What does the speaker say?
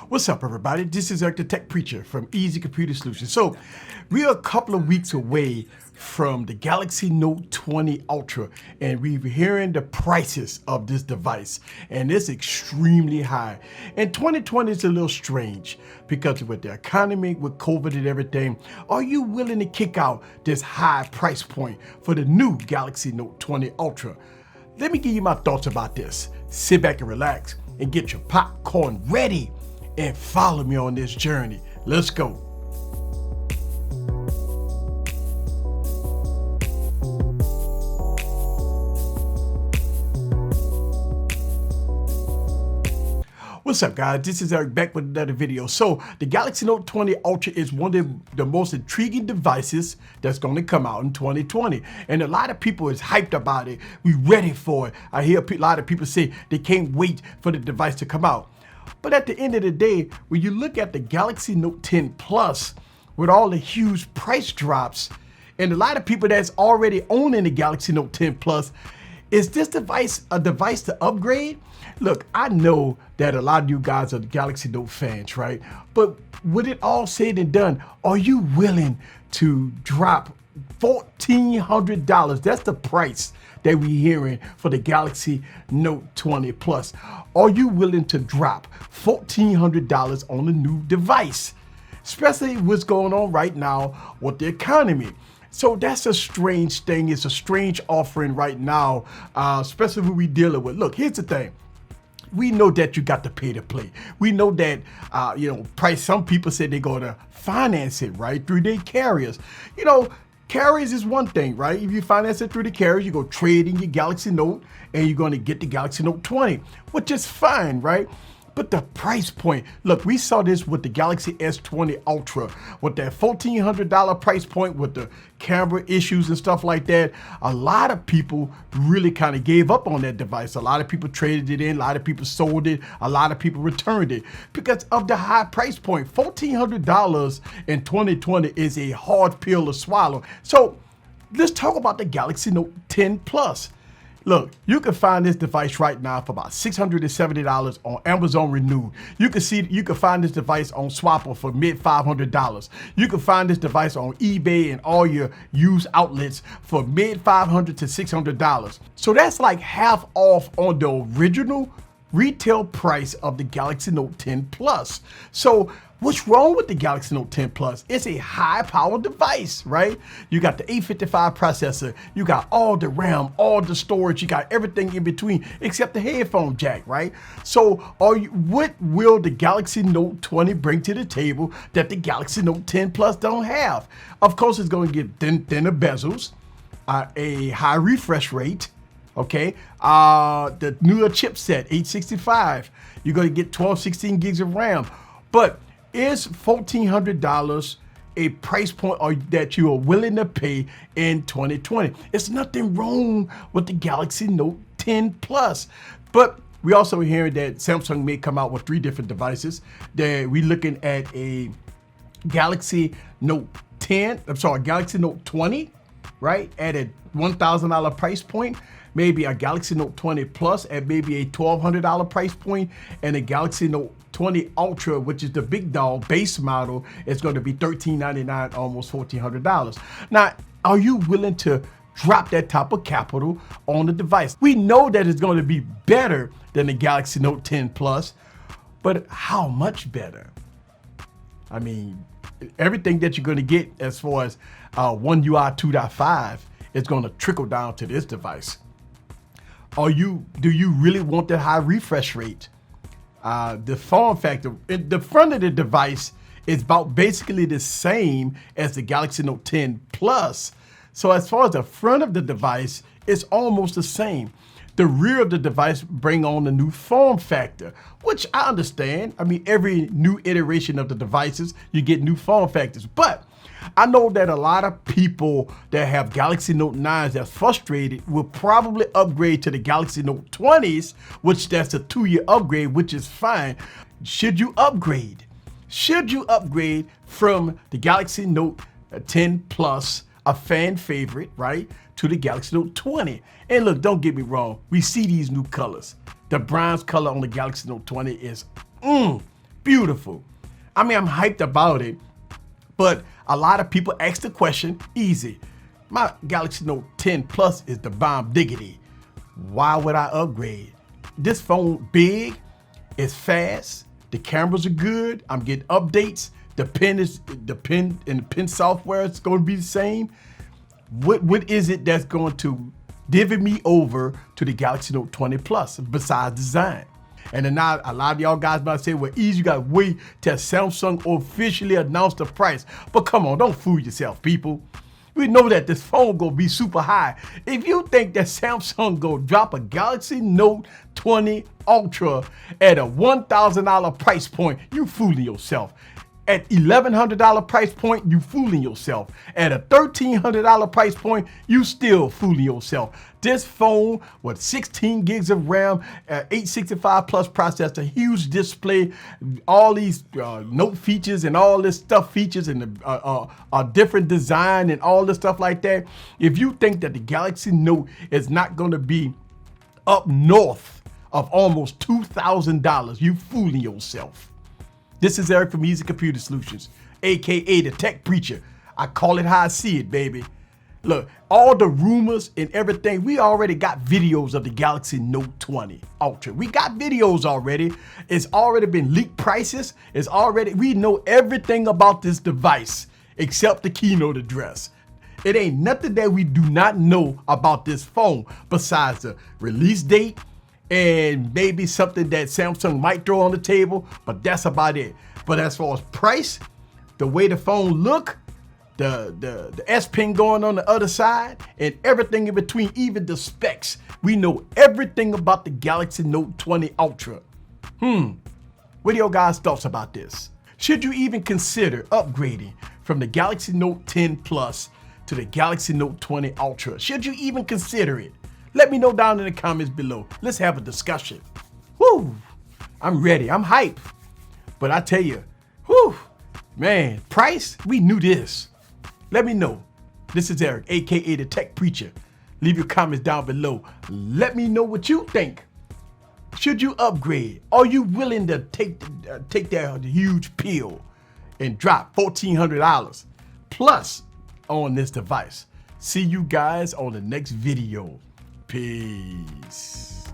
What's up, everybody? This is Eric the Tech Preacher from AskEazyComputerSolutions. So we are a couple of weeks away from the Galaxy Note 20 Ultra, and we're hearing the prices of this device, and it's extremely high. And 2020 is a little strange because with the economy, with COVID and everything, are you willing to kick out this high price point for the new Galaxy Note 20 Ultra? Let me give you my thoughts about this. Sit back and relax and get your popcorn ready and follow me on this journey. Let's go. What's up, guys? This is Eric back with another video. So the Galaxy Note 20 Ultra is one of the most intriguing devices that's going to come out in 2020. And a lot of people is hyped about it. We ready for it. I hear a lot of people say they can't wait for the device to come out. But at the end of the day, when you look at the Galaxy Note 10 Plus with all the huge price drops and a lot of people that's already owning the Galaxy Note 10 Plus, is this device a device to upgrade? Look, I know that a lot of you guys are Galaxy Note fans, right? But with it all said and done, are you willing to drop $1,400? That's the price that we're hearing for the Galaxy Note 20 Plus. Are you willing to drop $1,400 on a new device? Especially what's going on right now with the economy. So that's a strange thing. It's a strange offering right now, especially when we're dealing with. Look, here's the thing. We know that you got to pay to play. We know that, price. Some people say they're going to finance it, right, through their carriers. You know, carriers is one thing, right? If you finance it through the carriers, you go trade in your Galaxy Note and you're going to get the Galaxy Note 20, which is fine, right? But the price point, look, we saw this with the Galaxy S20 Ultra, with that $1,400 price point with the camera issues and stuff like that. A lot of people really kind of gave up on that device. A lot of people traded it in, a lot of people sold it, a lot of people returned it because of the high price point. $1,400 in 2020 is a hard pill to swallow. So let's talk about the Galaxy Note 10 Plus. Look, you can find this device right now for about $670 on Amazon Renew. You can find this device on Swapper for mid $500. You can find this device on eBay and all your used outlets for mid $500 to $600. So that's like half off on the original retail price of the Galaxy Note 10 Plus. So what's wrong with the Galaxy Note 10 Plus? It's a high-powered device, right? You got the 855 processor, you got all the RAM, all the storage, you got everything in between except the headphone jack, right? So what will the Galaxy Note 20 bring to the table that the Galaxy Note 10 Plus don't have? Of course, it's going to get thinner bezels, a high refresh rate, okay, the newer chipset, 865. You're going to get 12, 16 gigs of RAM. But is $1,400 a price point that you are willing to pay in 2020? It's nothing wrong with the Galaxy Note 10 Plus. But we also hearing that Samsung may come out with 3 different devices. We're looking at a Galaxy Note 20, right, at a $1,000 price point. Maybe a Galaxy Note 20 Plus at maybe a $1,200 price point, and a Galaxy Note 20 Ultra, which is the big dog base model, is going to be $1,399, almost $1,400. Now, are you willing to drop that type of capital on the device? We know that it's going to be better than the Galaxy Note 10 Plus, but how much better? I mean, everything that you're going to get as far as One UI 2.5 is going to trickle down to this device. Do you really want that high refresh rate? The form factor, the front of the device is about basically the same as the Galaxy Note 10 Plus. So as far as the front of the device, it's almost the same. The rear of the device bring on the new form factor, which I understand. I mean, every new iteration of the devices, you get new form factors. But I know that a lot of people that have Galaxy Note 9s that's frustrated will probably upgrade to the Galaxy Note 20s, which that's a 2-year upgrade, which is fine. Should you upgrade? Should you upgrade from the Galaxy Note 10 Plus, a fan favorite, right, to the Galaxy Note 20? And look, don't get me wrong, we see these new colors. The bronze color on the Galaxy Note 20 is beautiful. I mean, I'm hyped about it, but a lot of people ask the question, easy. My Galaxy Note 10 Plus is the bomb diggity. Why would I upgrade? This phone big, it's fast, the cameras are good, I'm getting updates, the pen software is going to be the same. What is it that's going to divvy me over to the Galaxy Note 20 Plus besides design? And then now a lot of y'all guys might say, well, easy, you gotta wait till Samsung officially announced the price. But come on, don't fool yourself, people. We know that this phone gonna be super high. If you think that Samsung gonna drop a Galaxy Note 20 Ultra at a $1,000 price point, you fooling yourself. At $1,100 price point, you fooling yourself. At a $1,300 price point, you still fooling yourself. This phone with 16 gigs of RAM, 865 plus processor, huge display, all these note features and all this stuff features and a different design and all this stuff like that. If you think that the Galaxy Note is not going to be up north of almost $2,000, you fooling yourself. This is Eric from Easy Computer Solutions, AKA the Tech Preacher. I call it how I see it, baby. Look, all the rumors and everything, we already got videos of the Galaxy Note 20 Ultra. We got videos already. It's already been leaked prices. We know everything about this device except the keynote address. It ain't nothing that we do not know about this phone besides the release date, and maybe something that Samsung might throw on the table, but that's about it. But as far as price, the way the phone look, the S Pen going on the other side, and everything in between, even the specs, we know everything about the Galaxy Note 20 Ultra. What are your guys' thoughts about this? Should you even consider upgrading from the Galaxy Note 10 Plus to the Galaxy Note 20 Ultra? Should you even consider it? Let me know down in the comments below. Let's have a discussion. Woo! I'm ready. I'm hyped. But I tell you, whoo, man, price, we knew this. Let me know. This is Eric, AKA the Tech Preacher. Leave your comments down below. Let me know what you think. Should you upgrade? Are you willing to take that huge pill and drop $1,400 plus on this device? See you guys on the next video. Peace.